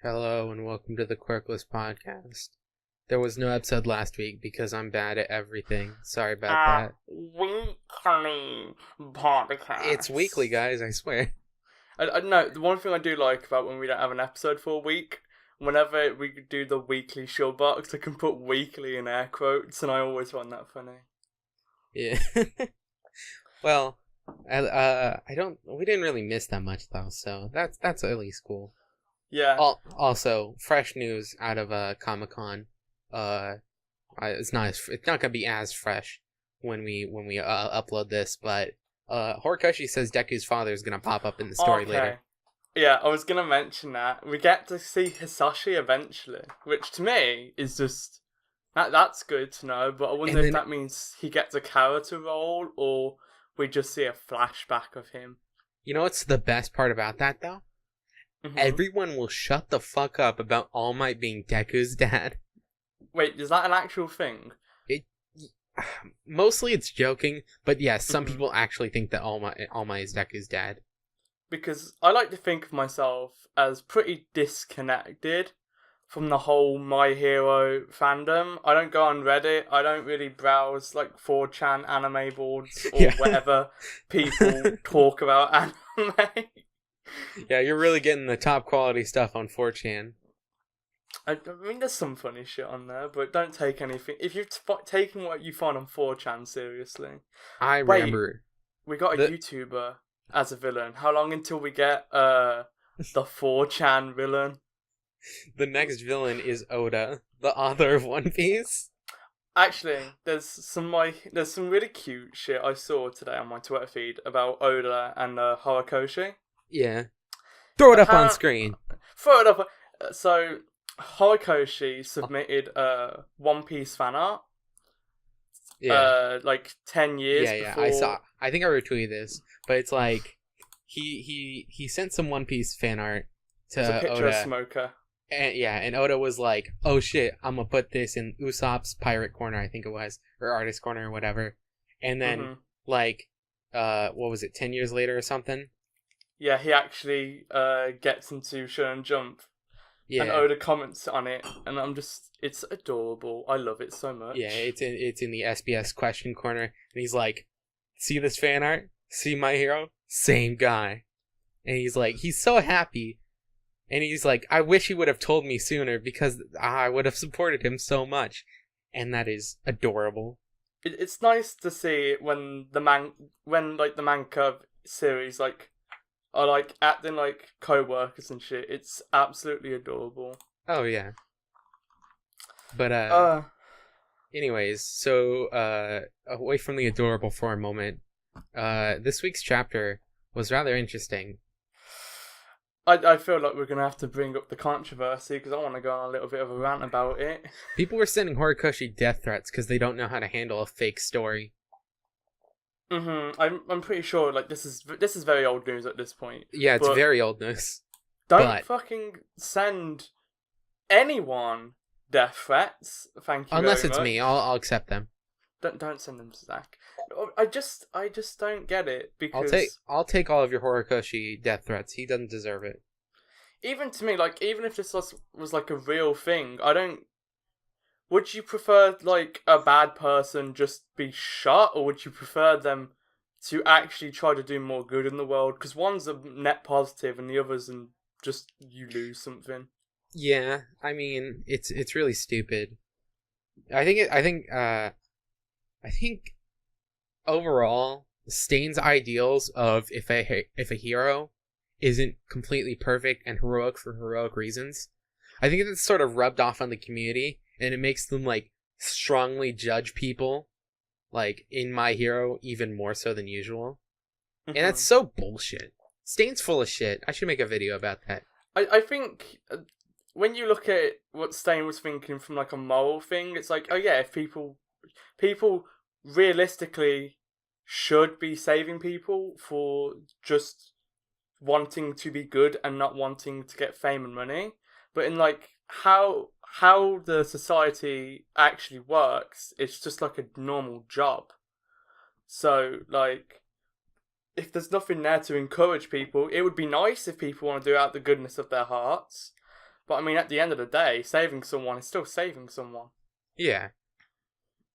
Hello and welcome to the Quirkless podcast. There was no episode last week because I'm bad at everything. Sorry about that. Weekly podcast. It's weekly, guys, I swear. I know, the one thing I do like about when we don't have an episode for a week, whenever we do the weekly Shill box, I can put weekly in air quotes, and I always find that funny. Yeah. Well, we didn't really miss that much though, so that's at least cool. Yeah. Also, fresh news out of Comic-Con. It's not gonna be as fresh when we upload this, but Horikoshi says Deku's father is gonna pop up in the story later. Yeah, I was gonna mention that. We get to see Hisashi eventually, which to me is just that's good to know, but I wonder if that means he gets a character role or we just see a flashback of him. You know what's the best part about that though? Mm-hmm. Everyone will shut the fuck up about All Might being Deku's dad. Wait, is that an actual thing? Mostly it's joking, but yes, some people actually think that All Might is Deku's dad. Because I like to think of myself as pretty disconnected from the whole My Hero fandom. I don't go on Reddit. I don't really browse like 4chan anime boards or whatever people talk about anime. Yeah, you're really getting the top quality stuff on 4chan. I mean, there's some funny shit on there, but don't take anything. If you're taking what you find on 4chan seriously. Remember. We got a YouTuber as a villain. How long until we get the 4chan villain? The next villain is Oda, the author of One Piece. Actually, there's some really cute shit I saw today on my Twitter feed about Oda and Horikoshi. Yeah. Throw it up on screen. Throw it up. So, Horikoshi submitted One Piece fan art. Yeah. Like 10 years before. I saw. I think I retweeted this, but it's like he sent some One Piece fan art to Oda. It's a picture Oda. of Smoker. And Oda was like, "Oh shit, I'm gonna put this in Usopp's pirate corner, I think it was, or artist corner or whatever." And then what was it, 10 years later or something? Yeah, he actually gets into Shonen Jump. Yeah. And Oda comments on it, and it's adorable. I love it so much. Yeah, it's in the SBS question corner, and he's like, "See this fan art? See My Hero? Same guy." And he's so happy. And he's like, "I wish he would have told me sooner because I would have supported him so much." And that is adorable. It's nice to see when the manga series are like acting like co-workers and shit. It's absolutely adorable. Oh yeah. But anyways, so away from the adorable for a moment, this week's chapter was rather interesting. I feel like we're going to have to bring up the controversy because I want to go on a little bit of a rant about it. People were sending Horikoshi death threats because they don't know how to handle a fake story. I'm pretty sure this is very old news at this point. Yeah, it's very old news. Don't fucking send anyone death threats. Thank you. Unless very it's much. me, I'll accept them. Don't send them to Zach. I just don't get it because I'll take all of your Horikoshi death threats. He doesn't deserve it. Even to me, even if this was like a real thing, I don't. Would you prefer a bad person just be shot, or would you prefer them to actually try to do more good in the world? Because one's a net positive and the other's just you lose something. Yeah, I mean it's really stupid. I think overall, Stain's ideals of if a hero isn't completely perfect and heroic for heroic reasons, I think it's sort of rubbed off on the community, and it makes them strongly judge people in My Hero even more so than usual. And that's so bullshit. Stain's full of shit. I should make a video about that. I think when you look at what Stain was thinking from a moral thing, it's oh yeah, if people realistically should be saving people for just wanting to be good and not wanting to get fame and money. But in how the society actually works, it's just a normal job. So if there's nothing there to encourage people, it would be nice if people want to do it out the goodness of their hearts. But I mean, at the end of the day, saving someone is still saving someone. Yeah.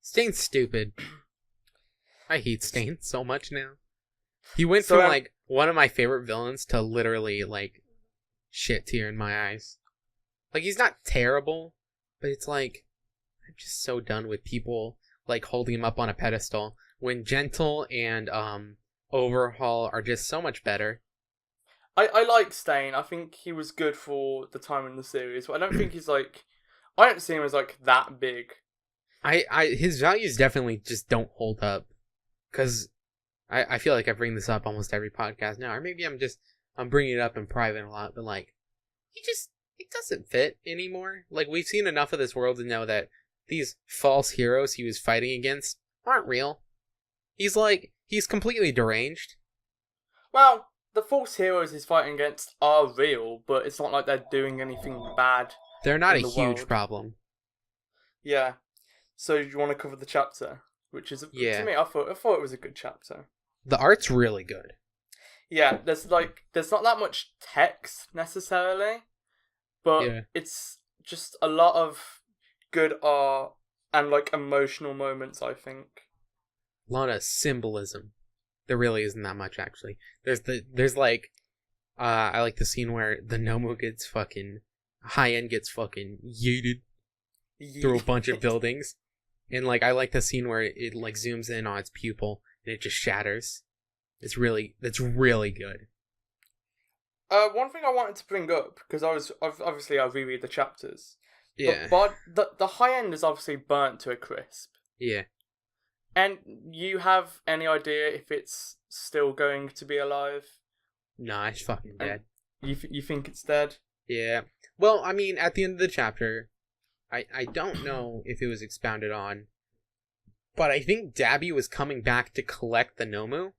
Stain's stupid. I hate Stain so much now. He went So, from, like, one of my favorite villains to literally, like, shit tier in my eyes. Like, he's not terrible, but it's like, I'm just so done with people, like, holding him up on a pedestal when Gentle and, Overhaul are just so much better. I like Stain. I think he was good for the time in the series, but I don't think he's like. I don't see him as like that big. His values definitely just don't hold up. Because I feel like I bring this up almost every podcast now. Or maybe I'm bringing it up in private a lot, but like, it doesn't fit anymore. Like, we've seen enough of this world to know that these false heroes he was fighting against aren't real. He's completely deranged. Well, the false heroes he's fighting against are real, but it's not like they're doing anything bad. They're not a in the huge world. problem. Yeah. So you want to cover the chapter, which is Yeah. to me, I thought it was a good chapter. The art's really good. Yeah, there's not that much text necessarily, but Yeah. it's just a lot of good art and like emotional moments, I think. A lot of symbolism. There really isn't that much, actually. There's like, I like the scene where the Nomu gets fucking, High End gets fucking yeeted through a bunch of buildings. And like, I like the scene where it like zooms in on its pupil and it just shatters. That's really good. One thing I wanted to bring up, because I reread the chapters. Yeah. The High End is obviously burnt to a crisp. Yeah. And you have any idea if it's still going to be alive? Nah, it's fucking dead. You think it's dead? Yeah. Well, I mean, at the end of the chapter, I don't know if it was expounded on, but I think Dabi was coming back to collect the Nomu.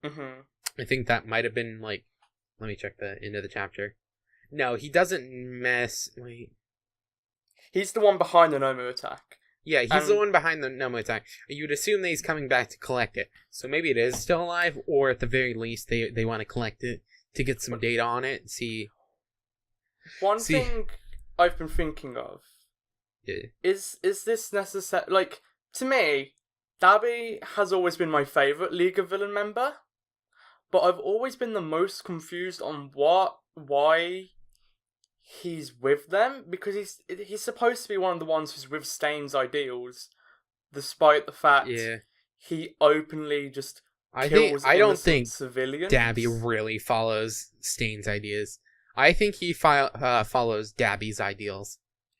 Mm-hmm. I think that might have been, like, let me check the end of the chapter. No, he doesn't wait. He's the one behind the Nomu attack. Yeah, he's the one behind the Nomu attack. You'd assume that he's coming back to collect it. So maybe it is still alive, or at the very least, they want to collect it to get some data on it. One thing I've been thinking of is this necessary? Like, to me, Dabi has always been my favourite League of Villain member, but I've always been the most confused on why he's with them, because he's supposed to be one of the ones who's with Stain's ideals, despite the fact he openly just kills innocent civilians. Dabi really follows Stain's ideas. I think he follows Dabi's ideals.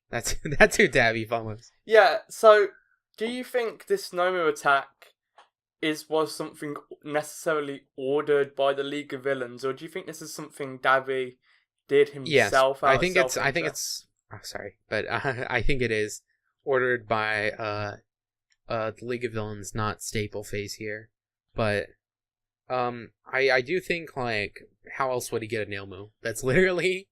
That's who Dabi follows. Yeah. So, do you think this Nomu attack was something necessarily ordered by the League of Villains, or do you think this is something Dabi did himself? Yes, I think it's. Oh, sorry, but I think it is ordered by the League of Villains, not Staple Face here, but I do think, like, how else would he get a Nomu? That's literally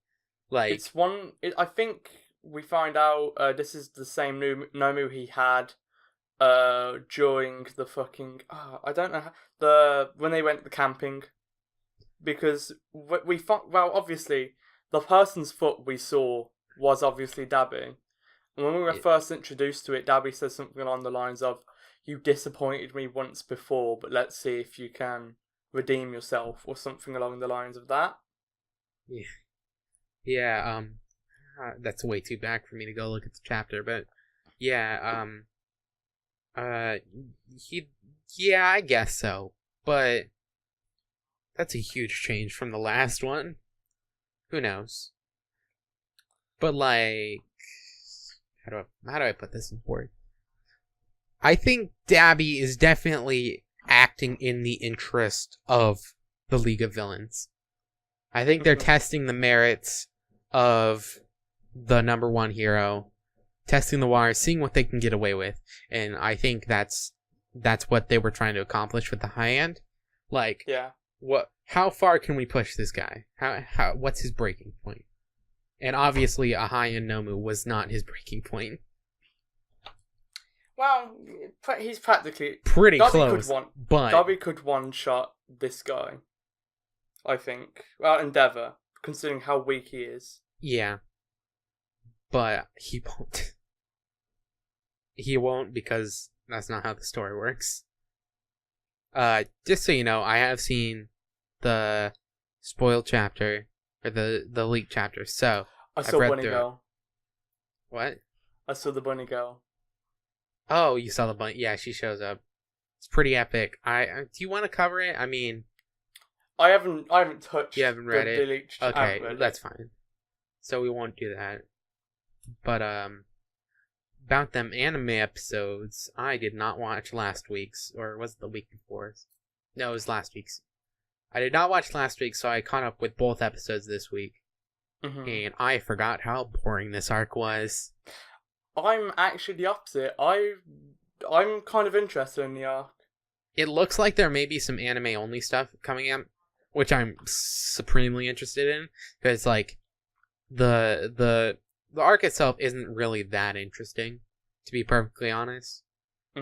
like I think we find out this is the same Nomu he had during the fucking I don't know when they went camping, because we obviously the person's foot we saw was obviously Dabi, and when we were first introduced to it, Dabi says something along the lines of, "You disappointed me once before, but let's see if you can redeem yourself," or something along the lines of that. Yeah. That's way too back for me to go look at the chapter, but yeah. I guess so, but that's a huge change from the last one. Who knows? But like, how do I put this in words? I think Dabi is definitely acting in the interest of the League of Villains. I think they're testing the merits of the number one hero, testing the waters, seeing what they can get away with, and I think that's what they were trying to accomplish with the High End. Like, how far can we push this guy? How what's his breaking point? And obviously, a High End Nomu was not his breaking point. Well, he's practically pretty close. But Dabi could one-shot this guy, I think. Well, Endeavor, considering how weak he is. Yeah. but he won't. He won't because that's not how the story works. Just so you know, I have seen the spoiled chapter or the leaked chapter. So I I've saw read Bunny through it. Girl. What? I saw the Bunny Girl. Oh, you saw the bunny? Yeah, she shows up. It's pretty epic. Do you want to cover it? I mean, I haven't touched. you haven't read it. leaked. Okay, that's fine. So we won't do that. But about them anime episodes, I did not watch last week's, or was it the week before? No, it was last week's. I did not watch last week, so I caught up with both episodes this week, and I forgot how boring this arc was. I'm actually the opposite. I'm kind of interested in the arc. It looks like there may be some anime only stuff coming out, which I'm supremely interested in, because like the arc itself isn't really that interesting, to be perfectly honest.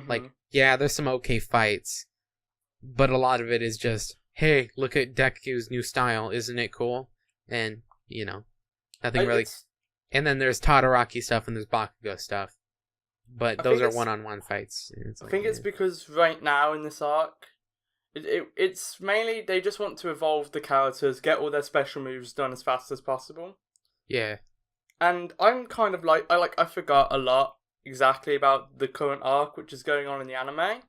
Like, yeah, there's some okay fights, but a lot of it is just, hey, look at Deku's new style, isn't it cool? And, you know, nothing really. And then there's Todoroki stuff and there's Bakugo stuff. But those are one-on-one fights. I think it's because right now in this arc, it's mainly they just want to evolve the characters, get all their special moves done as fast as possible. Yeah. And I'm kind of like, I forgot a lot exactly about the current arc which is going on in the anime.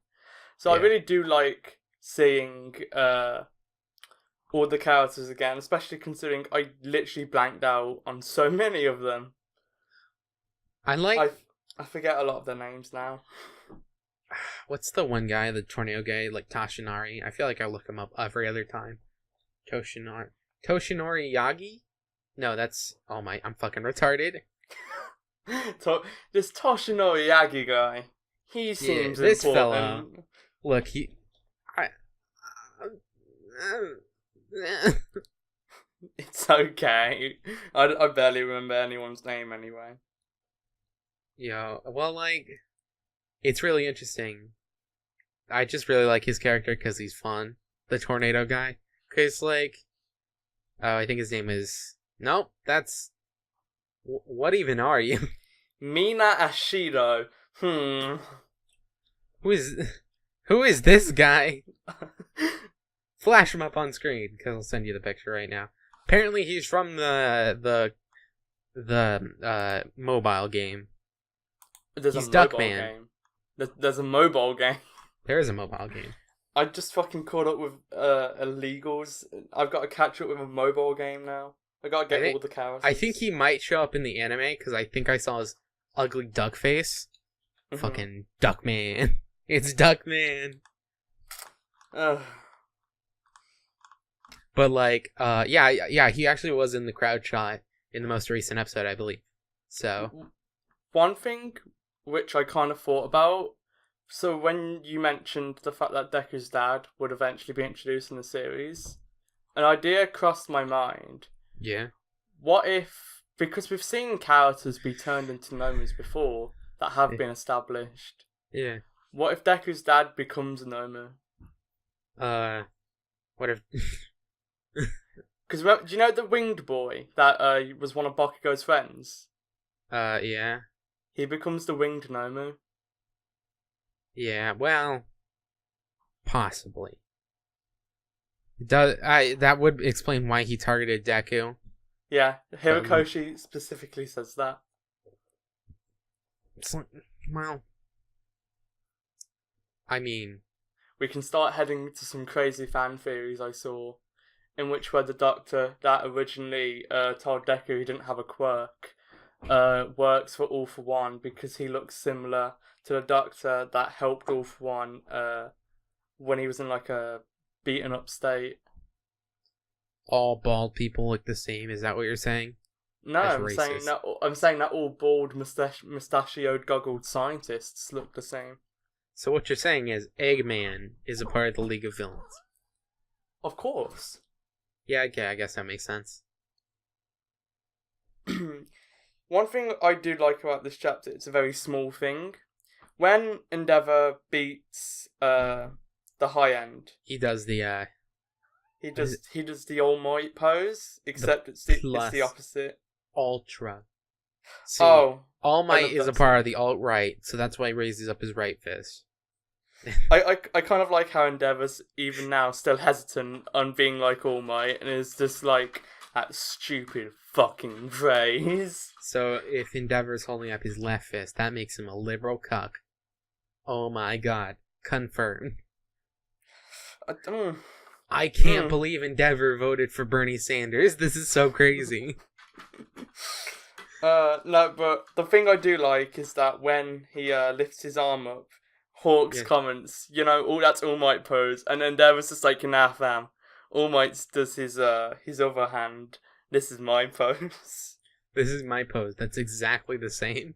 So I really do like seeing all the characters again, especially considering I literally blanked out on so many of them. I forget a lot of their names now. What's the one guy, the tornado guy, like Toshinari? I feel like I look him up every other time. Toshinori Yagi? No, that's... Oh my, I'm fucking retarded. This Toshinori Yagi guy. He seems this important. Fella, look, It's okay. I barely remember anyone's name anyway. Yeah, well, like, it's really interesting. I just really like his character because he's fun. The tornado guy. Because, like, oh, I think his name is... Nope, that's... What even are you? Mina Ashido. Who is this guy? Flash him up on screen, because I'll send you the picture right now. Apparently he's from the mobile game. He's Duckman. There's a mobile game. There is a mobile game. I just fucking caught up with illegals. I've got to catch up with a mobile game now. I gotta get all the characters. I think he might show up in the anime, because I think I saw his ugly duck face. Fucking Duckman. It's Duckman. But like, yeah, he actually was in the crowd shot in the most recent episode, I believe. So, one thing which I kind of thought about, so when you mentioned the fact that Deku's dad would eventually be introduced in the series, an idea crossed my mind. Yeah. What if, because we've seen characters be turned into Nomus before that have been established. Yeah. What if Deku's dad becomes a Nomu? What if... Because do you know the winged boy that was one of Bakugo's friends? Yeah. He becomes the winged Nomu. Yeah, well, possibly. That would explain why he targeted Deku. Yeah, Hirokoshi specifically says that. It's like, well, I mean, we can start heading to some crazy fan theories I saw, in which where the Doctor that originally told Deku he didn't have a quirk works for All For One because he looks similar to the Doctor that helped All For One when he was in like a beaten up state. All bald people look the same. Is that what you're saying? No, I'm saying that all bald, mustachioed, goggled scientists look the same. So what you're saying is Eggman is a part of the League of Villains. Of course. Yeah, okay, I guess that makes sense. One thing I do like about this chapter, it's a very small thing. When Endeavour beats the High End, he does the he does the All Might pose, except it's the opposite. Ultra. See, Oh, All I Might love is a that part scene. of the alt-right, so that's why he raises up his right fist. I kind of like how Endeavor's even now still hesitant on being like All Might, and is just like that stupid fucking phrase. So if Endeavor's holding up his left fist, that makes him a liberal cuck. Oh my god. Confirmed. Mm, I can't mm. believe Endeavor voted for Bernie Sanders. This is so crazy. No, but the thing I do like is that when he lifts his arm up, Hawks Yeah. comments, "Oh, that's All Might pose," and Endeavor's just like, "Nah, fam. All Might does his other hand. This is my pose." This is my pose. That's exactly the same.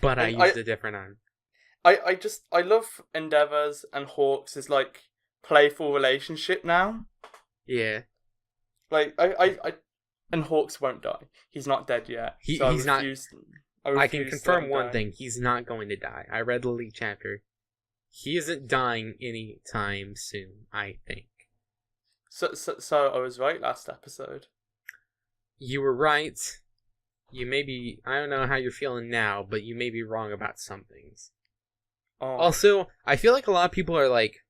But I And used a different arm. I love Endeavor's and Hawks' like playful relationship now. Yeah. Like I and Hawks won't die. He's not dead yet. So He's not. I I can refuse to let confirm him one die. thing. He's not going to die. I read the leak chapter. He isn't dying anytime soon, I think. So I was right last episode. You were right. You may be. I don't know how you're feeling now, but you may be wrong about some things. Oh. Also, I feel like a lot of people are like.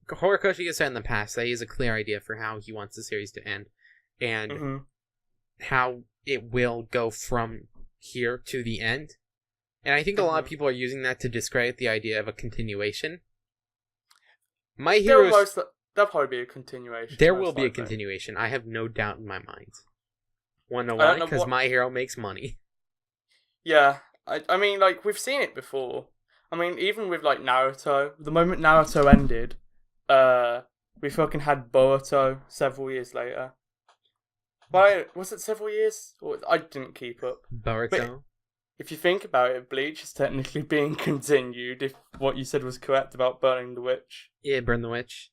Horikoshi has said in the past that he has a clear idea for how he wants the series to end. And Mhm. how it will go from here to the end. And I think a lot of people are using that to discredit the idea of a continuation. My Heroes... There'll probably be a continuation. There most will be a likely. continuation. I have no doubt in my mind. Wanna know I why? don't know Because what- My Hero makes money. Yeah, I mean, like, we've seen it before. I mean, even with, like, Naruto, the moment Naruto ended, we fucking had Boruto several years later. But was it several years? Or I didn't keep up. Boruto. If you think about it, Bleach is technically being continued if what you said was correct about burning the witch. Yeah, Burn the Witch.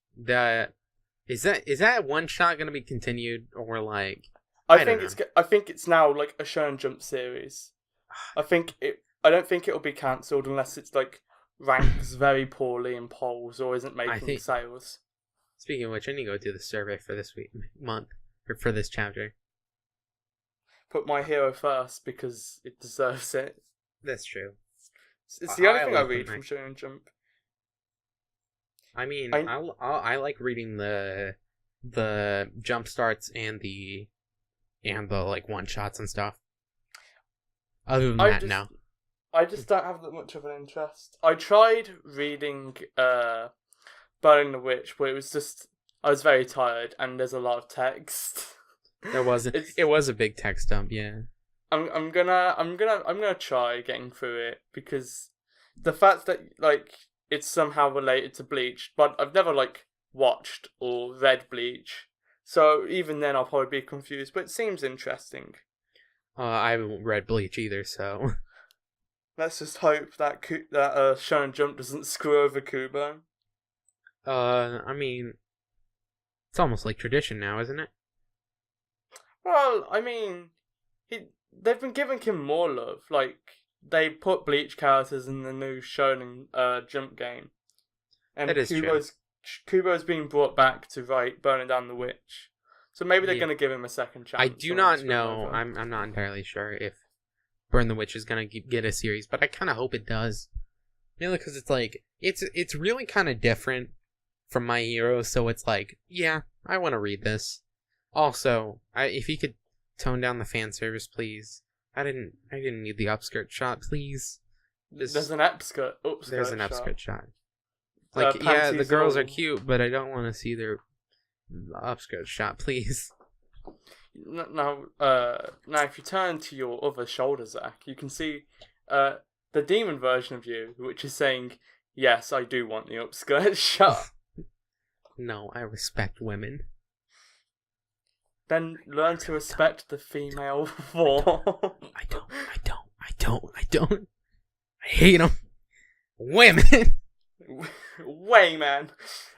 Is that one shot gonna be continued, or like... I think it's now like a Shonen Jump series. I don't think it'll be cancelled unless it's like ranks very poorly in polls or isn't making sales. Speaking of which, I need to go do the survey for this month, or for this chapter. Put My Hero first because it deserves it. That's true. It's the only thing I like read when from Shonen Jump. I mean, I- I like reading the jump starts and the like one shots and stuff. Other than that, no. I just don't have that much of an interest. I tried reading Burning the Witch, but I was very tired and there's a lot of text. There wasn't. It was a big text dump, yeah. I'm gonna try getting through it because the fact that like it's somehow related to Bleach, but I've never like watched or read Bleach, so even then I'll probably be confused. But it seems interesting. I haven't read Bleach either, so Let's just hope that Shonen Jump doesn't screw over Kubo. I mean, it's almost like tradition now, isn't it? Well, I mean, they've been giving him more love. Like they put Bleach characters in the new Shonen Jump game, and That is true. Kubo's being brought back to write Burning Down the Witch. So maybe they're gonna give him a second chance. I do not know. I'm not entirely sure if Burn the Witch is gonna get a series, but I kind of hope it does. Mainly because it's like it's really kind of different from My Hero, so it's like, yeah, I want to read this. Also, if you could tone down the fan service, please. I didn't need the upskirt shot, please. There's an upskirt. There's an upskirt shot. Like, yeah, the girls are cute, but I don't want to see their upskirt shot, please. Now, if you turn to your other shoulder, Zach, you can see the demon version of you, which is saying, "Yes, I do want the upskirt shot." No, I respect women. Then learn to respect the female form. I don't. I hate them. Women. Way, man.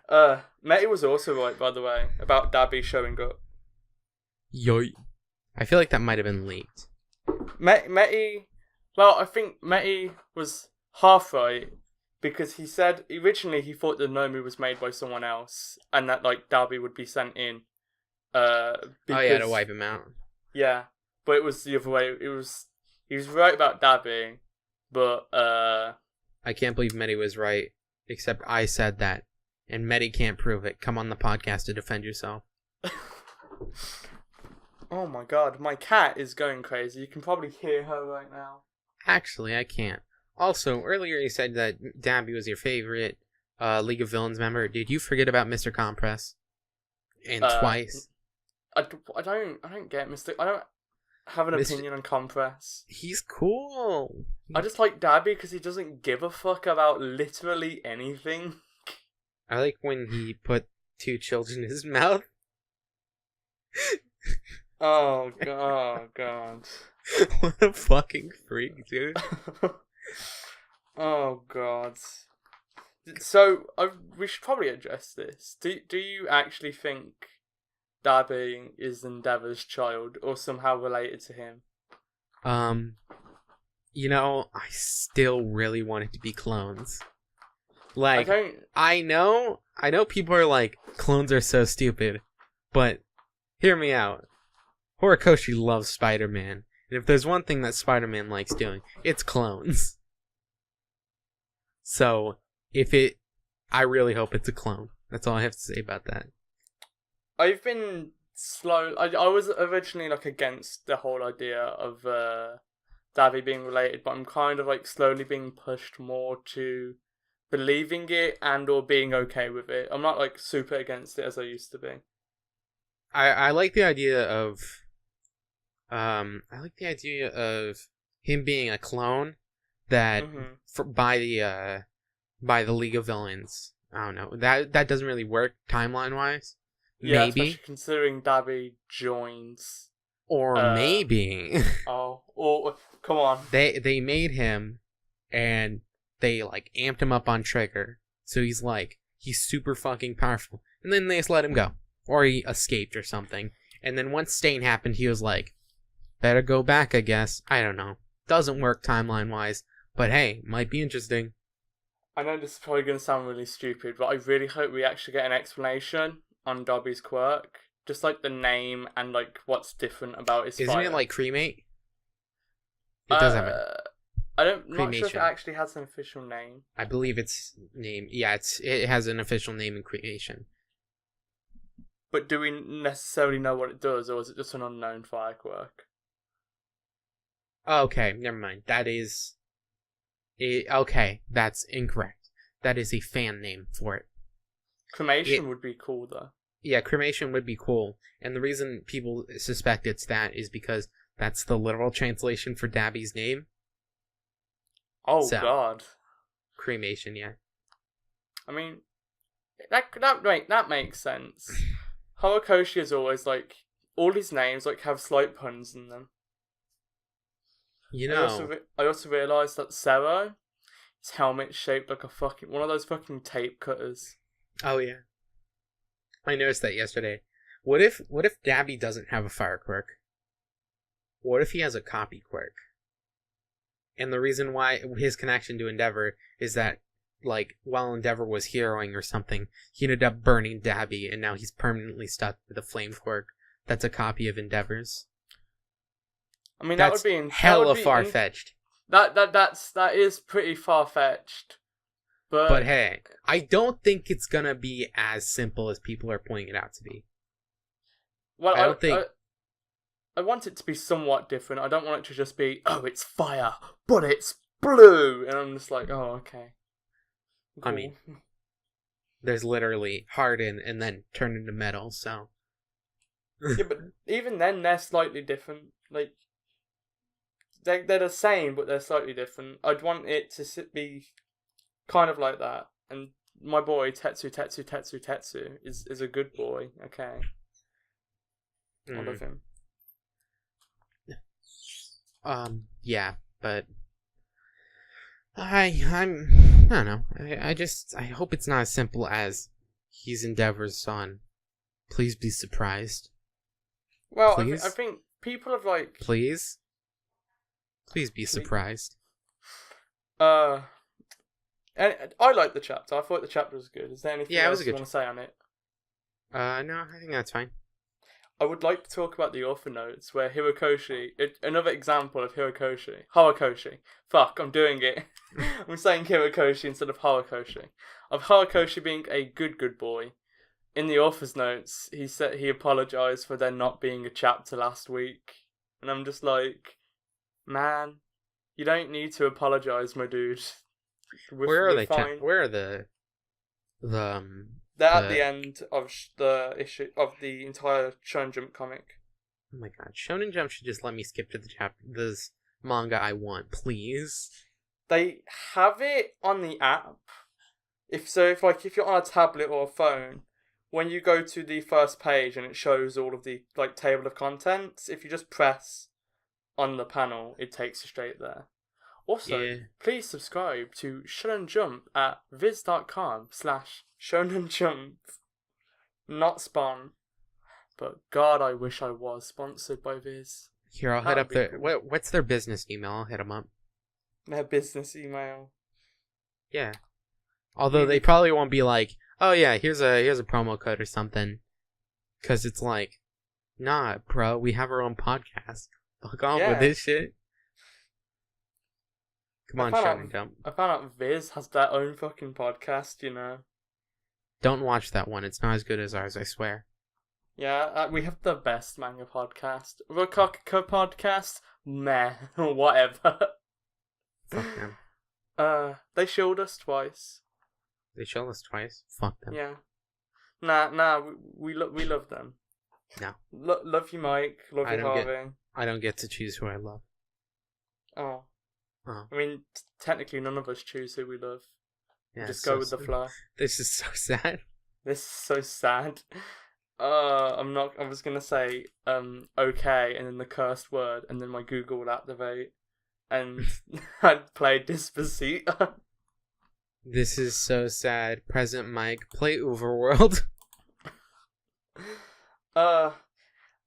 Meti was also right, by the way, about Dabi showing up. Yo. I feel like that might have been leaked. Meti, well, I think Meti was half right because he said originally he thought the Nomu was made by someone else and that like Dabi would be sent in. To wipe him out. Yeah, but it was the other way. It was He was right about Dabi, but I can't believe Medi was right, except I said that. And Medi can't prove it. Come on the podcast to defend yourself. Oh my god, my cat is going crazy. You can probably hear her right now. Actually, I can't. Also, earlier you said that Dabi was your favorite League of Villains member. Did you forget about Mr. Compress? And Twice? I don't get Mr. I don't have an opinion on Compress. He's cool. I just like Dabi because he doesn't give a fuck about literally anything. I like when he put 2 children in his mouth. Oh god. What a fucking freak, dude. Oh god. So we should probably address this. Do you actually think Dabi is Endeavor's child or somehow related to him? You know, I still really want it to be clones. Like, I know people are like, clones are so stupid, but hear me out. Horikoshi loves Spider-Man, and if there's one thing that Spider-Man likes doing, it's clones. So, I really hope it's a clone. That's all I have to say about that. I've been slow. I was originally like against the whole idea of Dabi being related, but I'm kind of like slowly being pushed more to believing it and or being okay with it. I'm not like super against it as I used to be. I like the idea of him being a clone that by the League of Villains. I don't know. That doesn't really work timeline wise. Yeah, maybe, especially considering Dabi joins. Or maybe. Or come on. They made him, and they like amped him up on Trigger, so he's super fucking powerful, and then they just let him go, or he escaped or something. And then once Stain happened, he was like, better go back, I guess. I don't know. Doesn't work timeline wise, but hey, might be interesting. I know this is probably going to sound really stupid, but I really hope we actually get an explanation on Dabi's quirk. Just like the name and like what's different about his Isn't fire. it like cremate? It does have it. Not sure if it actually has an official name. I believe it's name. Yeah, it has an official name in creation. But do we necessarily know what it does, or is it just an unknown fire quirk? Okay, never mind. Okay, that's incorrect. That is a fan name for it. Cremation would be cool, though. Yeah, cremation would be cool. And the reason people suspect it's that is because that's the literal translation for Dabi's name. Oh, God. Cremation, yeah. I mean, that makes sense. Horikoshi is always, like, all his names, like, have slight puns in them. You know... I also realised that Zero, his helmet's shaped like one of those fucking tape cutters. Oh, yeah. I noticed that yesterday. What if Dabi doesn't have a fire quirk? What if he has a copy quirk? And the reason why his connection to Endeavor is that, like, while Endeavor was heroing or something, he ended up burning Dabi, and now he's permanently stuck with a flame quirk that's a copy of Endeavor's. I mean, that's that would be hella far-fetched. That is pretty far-fetched. But hey, I don't think it's gonna be as simple as people are pointing it out to be. Well, I don't think... I want it to be somewhat different. I don't want it to just be, oh, it's fire, but it's blue! And I'm just like, oh, okay. Cool. I mean, there's literally harden and then turn into metal, so... Yeah, but even then, they're slightly different. Like, they're the same, but they're slightly different. I'd want it to be kind of like that. And my boy, Tetsu, is a good boy, okay? I love him. Yeah, but... I don't know. I hope it's not as simple as he's Endeavor's son. Please be surprised. Well, I think people have like... Please be surprised. And I liked the chapter. I thought the chapter was good. Is there anything else you want to say on it? No, I think that's fine. I would like to talk about the author notes where Hirokoshi, another example of Hawakoshi. Fuck, I'm doing it. I'm saying Hirokoshi instead of Hawakoshi. Of Hawakoshi being a good boy. In the author's notes, he said he apologised for there not being a chapter last week. And I'm just like, man, you don't need to apologise, my dude. Where are they? Where are the They're at the end of the issue of the entire Shonen Jump comic. Oh my god, Shonen Jump should just let me skip to the chapter. This manga I want, please. They have it on the app. If you're on a tablet or a phone, when you go to the first page and it shows all of the table of contents, if you just press on the panel, it takes you straight there. Also, please subscribe to Shonen Jump at viz.com/Shonen Jump. Not spawn. But God, I wish I was sponsored by Viz. Here, I'll hit up their... Cool. What's their business email? I'll hit them up. Their business email? Yeah. Although they probably won't be like, oh yeah, here's a promo code or something. Because it's like, nah, bro, we have our own podcast. Fuck off with this shit. Come on, Shonen Jump. I found out Viz has their own fucking podcast, you know. Don't watch that one. It's not as good as ours, I swear. Yeah, we have the best manga podcast. Rokaka podcast? Meh. Whatever. Fuck them. They shilled us twice. They shilled us twice? Fuck them. Yeah. Nah, we love them. No. Love you, Mike. Love you, Harvey. I don't get to choose who I love. Oh. Oh. I mean, technically none of us choose who we love. Yeah, just go with the flow. This is so sad. This is so sad. I was gonna say, okay, and then the cursed word, and then my Google would activate, and I'd play Despacito. This is so sad. Present Mike, play Overworld. It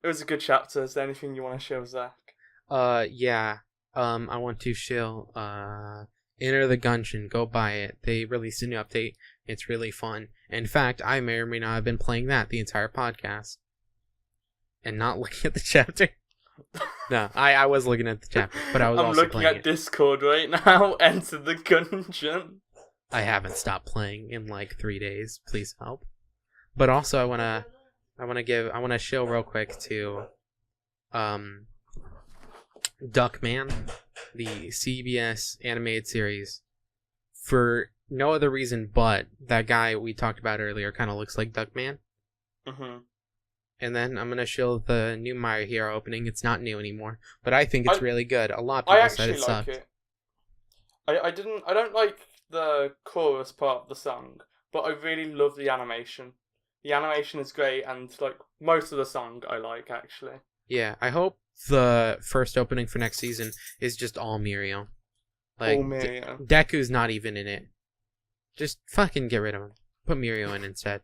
was a good chapter. Is there anything you want to share, Zach? Yeah. I want to Shill, Enter the Gungeon, go buy it. They released a new update. It's really fun. In fact, I may or may not have been playing that the entire podcast. And not looking at the chapter. No, I was looking at the chapter, but I was also playing I'm looking at Discord right now. Enter the Gungeon. I haven't stopped playing in 3 days. Please help. But also, I wanna shill real quick to, Duckman, the CBS animated series, for no other reason but that guy we talked about earlier kind of looks like Duckman. Mm-hmm. And then I'm gonna show the new My Hero opening. It's not new anymore, but I think it's really good. A lot of people said it sucked. I don't like the chorus part of the song, but I really love the animation. The animation is great, and most of the song I like actually. Yeah, I hope the first opening for next season is just all Mirio. All Mirio. Deku's not even in it. Just fucking get rid of him. Put Mirio in instead.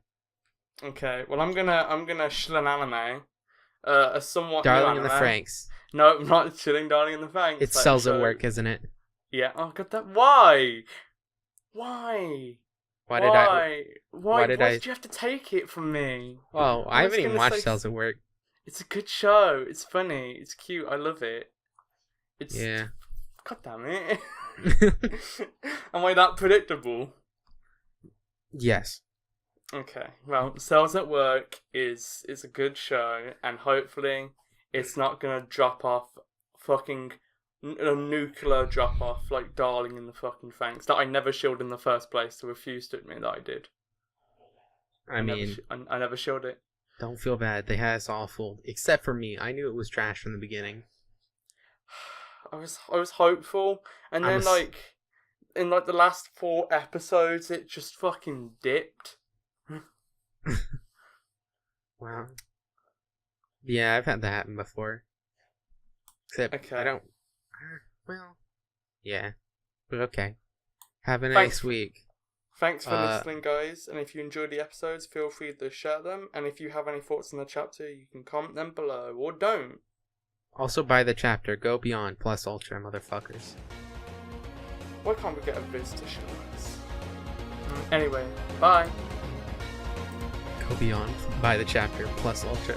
Okay, well I'm gonna shill an anime. A somewhat Darling new in the Franxx. No, I'm not shilling Darling in the Franxx. It sells at work, isn't it? Yeah. Oh god, Why? Why did you have to take it from me? Well, I haven't even watched Cells at Work. It's a good show. It's funny. It's cute. I love it. Yeah. God damn it. Am I that predictable? Yes. Okay. Well, Cells at Work is a good show, and hopefully it's not gonna drop off fucking a nuclear drop off like Darling in the fucking Franxx that I never shilled in the first place to refuse to admit that I did. I never shilled it. Don't feel bad. They had us all fooled, except for me. I knew it was trash from the beginning. I was hopeful, and then in the last 4 episodes, it just fucking dipped. Wow. Yeah, I've had that happen before. Except I don't. Well, yeah, but okay. Have a nice week. Thanks for listening, guys. And if you enjoyed the episodes, feel free to share them. And if you have any thoughts on the chapter, you can comment them below, or don't. Also, buy the chapter. Go Beyond Plus Ultra, motherfuckers. Why can't we get a Viz to show us? Anyway, bye. Go Beyond. Buy the chapter Plus Ultra.